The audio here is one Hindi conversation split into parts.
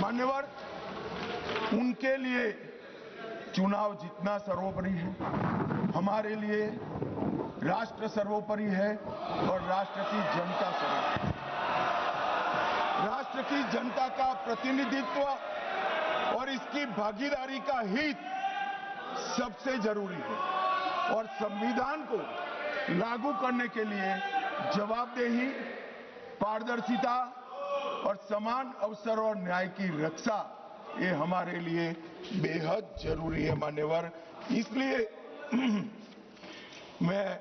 मान्यवर, उनके लिए चुनाव जीतना सर्वोपरि है, हमारे लिए राष्ट्र सर्वोपरि है और राष्ट्र की जनता सर्वोपरि। राष्ट्र की जनता का प्रतिनिधित्व और इसकी भागीदारी का हित सबसे जरूरी है और संविधान को लागू करने के लिए जवाबदेही, पारदर्शिता और समान अवसर और न्याय की रक्षा ये हमारे लिए बेहद जरूरी है मान्यवर। इसलिए मैं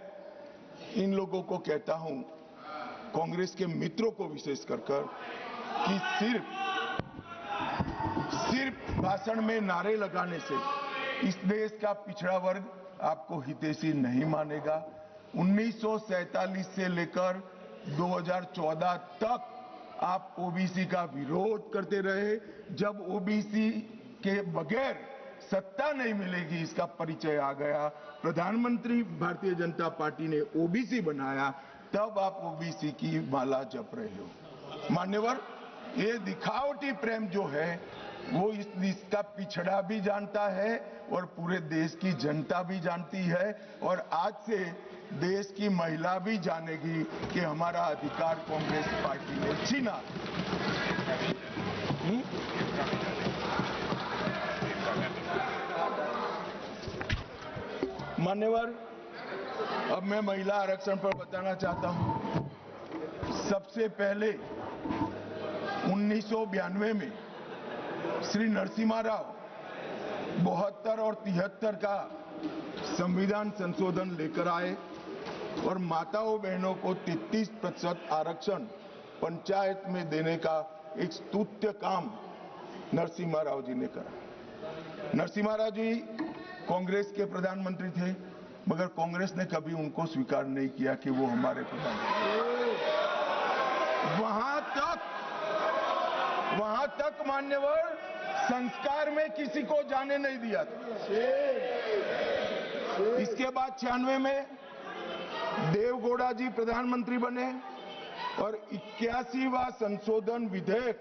इन लोगों को कहता हूं, कांग्रेस के मित्रों को विशेष कर कि सिर्फ भाषण में नारे लगाने से इस देश का पिछड़ा वर्ग आपको हितैषी नहीं मानेगा। 1947 से लेकर 2014 तक आप ओबीसी का विरोध करते रहे। जब ओबीसी के बगैर सत्ता नहीं मिलेगी इसका परिचय आ गया, प्रधानमंत्री भारतीय जनता पार्टी ने ओबीसी बनाया, तब आप ओबीसी की माला जप रहे हो। मान्यवर, ये दिखावटी प्रेम जो है वो इसका पिछड़ा भी जानता है और पूरे देश की जनता भी जानती है और आज से देश की महिला भी जानेगी कि हमारा अधिकार कांग्रेस पार्टी ने छीना। मान्यवर, अब मैं महिला आरक्षण पर बताना चाहता हूं। सबसे पहले 1992 में श्री नरसिम्हा राव 72 और 73 का संविधान संशोधन लेकर आए और माताओं बहनों को 33% आरक्षण पंचायत में देने का एक स्तुत्य काम नरसिम्हा राव जी ने करा। नरसिम्हा राव जी कांग्रेस के प्रधानमंत्री थे, मगर कांग्रेस ने कभी उनको स्वीकार नहीं किया कि वो हमारे प्रधानमंत्री। वहां तक मान्यवर संस्कार में किसी को जाने नहीं दिया था। इसके बाद 96 में देवगौड़ा जी प्रधानमंत्री बने और 81वां संशोधन विधेयक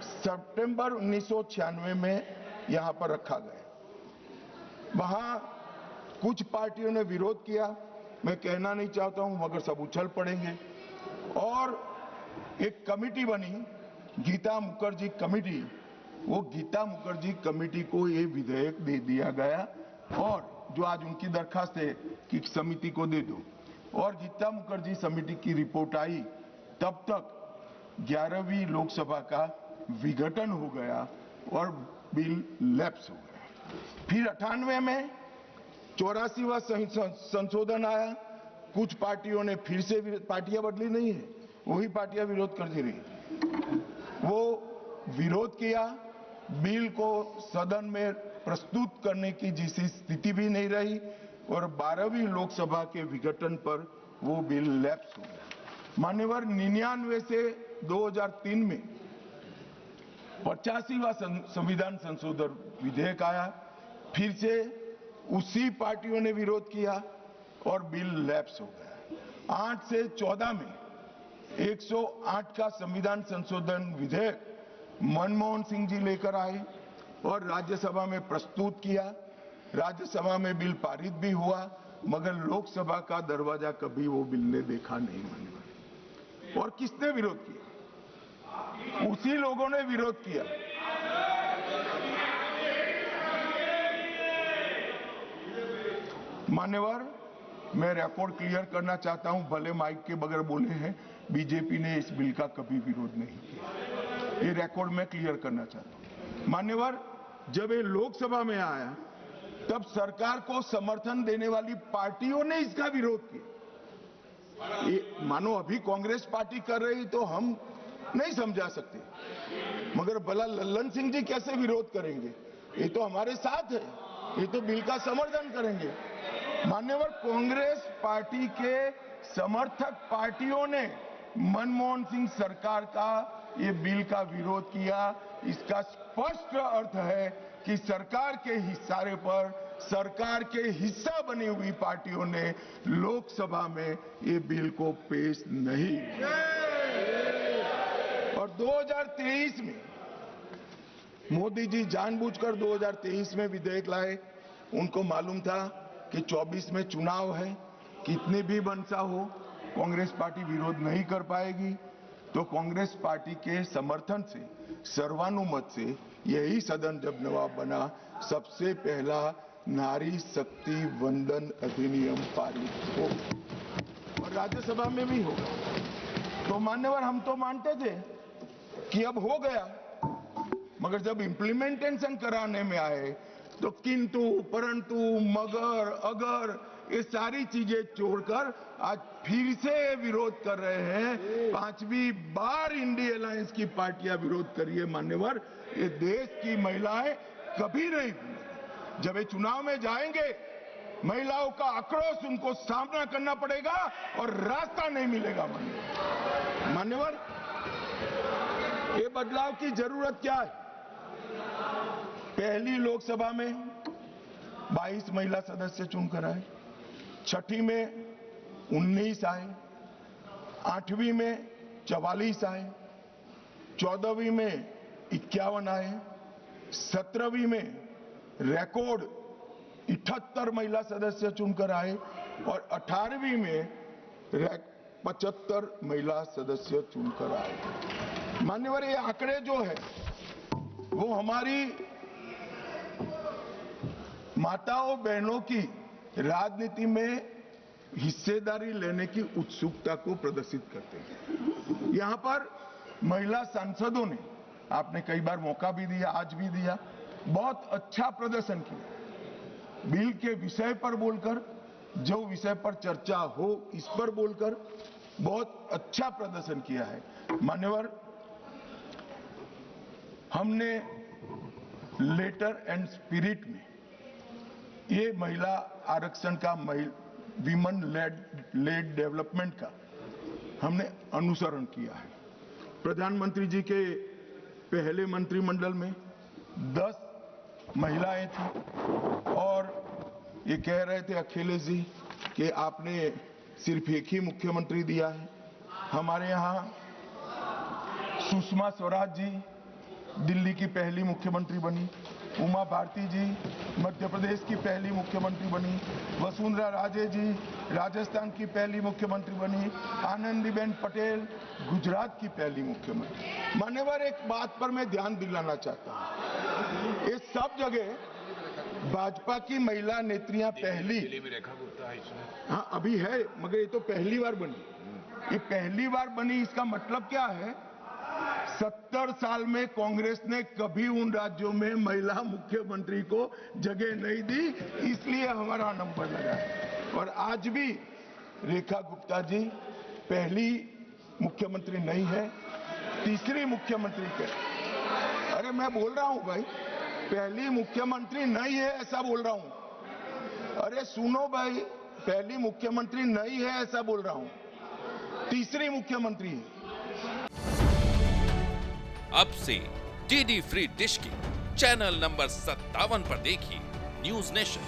सितंबर 1996 में यहां पर रखा गया। वहां कुछ पार्टियों ने विरोध किया, मैं कहना नहीं चाहता हूं, मगर सब उछल पड़ेंगे और एक कमेटी बनी, गीता मुखर्जी कमेटी। वो गीता मुखर्जी कमेटी को ये विधेयक दे दिया गया और जो आज उनकी दरखास्त है कि समिति को दे दो, और गीता मुखर्जी समिति की रिपोर्ट आई, तब तक 11वीं लोकसभा का विघटन हो गया और बिल लैप्स हो गया। फिर 98 में 84वां संशोधन आया। कुछ पार्टियों ने फिर से, पार्टियां बदली नहीं है, वही पार्टियां विरोध करती रही। वो विरोध किया, बिल को सदन में प्रस्तुत करने की जैसी स्थिति भी नहीं रही और 12वीं लोकसभा के विघटन पर वो बिल लैप्स हो गया। मान्यवर, 99 से 2003 में 85वां संविधान संशोधन विधेयक आया, फिर से उसी पार्टियों ने विरोध किया और बिल लैप्स हो गया। 8 से 14 में 108 का संविधान संशोधन विधेयक मनमोहन सिंह जी लेकर आए और राज्यसभा में प्रस्तुत किया। राज्यसभा में बिल पारित भी हुआ, मगर लोकसभा का दरवाजा कभी वो बिल ने देखा नहीं। मान्यवर, और किसने विरोध किया? उसी लोगों ने विरोध किया। मान्यवर, मैं रिकॉर्ड क्लियर करना चाहता हूं, भले माइक के बगैर बोले हैं, बीजेपी ने इस बिल का कभी विरोध नहीं किया। ये रिकॉर्ड में क्लियर करना चाहता हूं। मान्यवर, जब ये लोकसभा में आया तब सरकार को समर्थन देने वाली पार्टियों ने इसका विरोध किया। मानो अभी कांग्रेस पार्टी कर रही तो हम नहीं समझा सकते, मगर भला लल्लन सिंह जी कैसे विरोध करेंगे? ये तो हमारे साथ है, ये तो बिल का समर्थन करेंगे। मान्यवर, कांग्रेस पार्टी के समर्थक पार्टियों ने मनमोहन सिंह सरकार का ये बिल का विरोध किया। इसका स्पष्ट अर्थ है कि सरकार के इशारे पर सरकार के हिस्सा बनी हुई पार्टियों ने लोकसभा में ये बिल को पेश नहीं किया। और 2023 में मोदी जी जानबूझकर 2023 में विधेयक लाए। उनको मालूम था कि 24 में चुनाव है, कितनी भी मनसा हो कांग्रेस पार्टी विरोध नहीं कर पाएगी, तो कांग्रेस पार्टी के समर्थन से सर्वानुमत से यही सदन जब नवाब बना, सबसे पहला नारी शक्ति वंदन अधिनियम पारित हो और राज्यसभा में भी होगा। तो मान्यवर, हम तो मानते थे कि अब हो गया, मगर जब इम्प्लीमेंटेशन कराने में आए तो किंतु परंतु मगर अगर ये सारी चीजें छोड़कर आज फिर से विरोध कर रहे हैं। 5वीं बार इंडिया अलायंस की पार्टियां विरोध करिए मान्यवर, ये देश की महिलाएं कभी नहीं, जब ये चुनाव में जाएंगे महिलाओं का आक्रोश उनको सामना करना पड़ेगा और रास्ता नहीं मिलेगा। मान्यवर, ये बदलाव की जरूरत क्या है? पहली लोकसभा में 22 महिला सदस्य चुनकर आए, छठी में 19 आए, 8वीं में 44 आए, 14वीं में 51 आए, 17वीं में रिकॉर्ड 78 महिला सदस्य चुनकर आए और 18वीं में 75 महिला सदस्य चुनकर आए। मान्यवर, ये आंकड़े जो है वो हमारी माताओं बहनों की राजनीति में हिस्सेदारी लेने की उत्सुकता को प्रदर्शित करते हैं। यहां पर महिला सांसदों ने, आपने कई बार मौका भी दिया, आज भी दिया, बहुत अच्छा प्रदर्शन किया। बिल के विषय पर बोलकर, जो विषय पर चर्चा हो इस पर बोलकर बहुत अच्छा प्रदर्शन किया है। मान्यवर, हमने लेटर एंड स्पिरिट में ये महिला आरक्षण का, विमेन लेड डेवलपमेंट का हमने अनुसरण किया है। प्रधानमंत्री जी के पहले मंत्रिमंडल में 10 महिलाएं थी और ये कह रहे थे अखिलेश जी कि आपने सिर्फ एक ही मुख्यमंत्री दिया है। हमारे यहाँ सुषमा स्वराज जी दिल्ली की पहली मुख्यमंत्री बनी, उमा भारती जी मध्य प्रदेश की पहली मुख्यमंत्री बनी, वसुंधरा राजे जी राजस्थान की पहली मुख्यमंत्री बनी, आनंदीबेन पटेल गुजरात की पहली मुख्यमंत्री। मान्यवर, एक बात पर मैं ध्यान दिलाना चाहता हूं, ये सब जगह भाजपा की महिला नेत्रियां पहली, हाँ अभी है, मगर ये तो पहली बार बनी। ये पहली बार बनी, इसका मतलब क्या है? 70 साल में कांग्रेस ने कभी उन राज्यों में महिला मुख्यमंत्री को जगह नहीं दी, इसलिए हमारा नंबर लगा। और आज भी रेखा गुप्ता जी पहली मुख्यमंत्री नहीं है, तीसरी मुख्यमंत्री के। अरे मैं बोल रहा हूं भाई, पहली मुख्यमंत्री नहीं है ऐसा बोल रहा हूं। अरे सुनो भाई, पहली मुख्यमंत्री नहीं है ऐसा बोल रहा हूं, तीसरी मुख्यमंत्री है। अब से डीडी फ्री डिश के चैनल नंबर 57 पर देखिए न्यूज नेशन।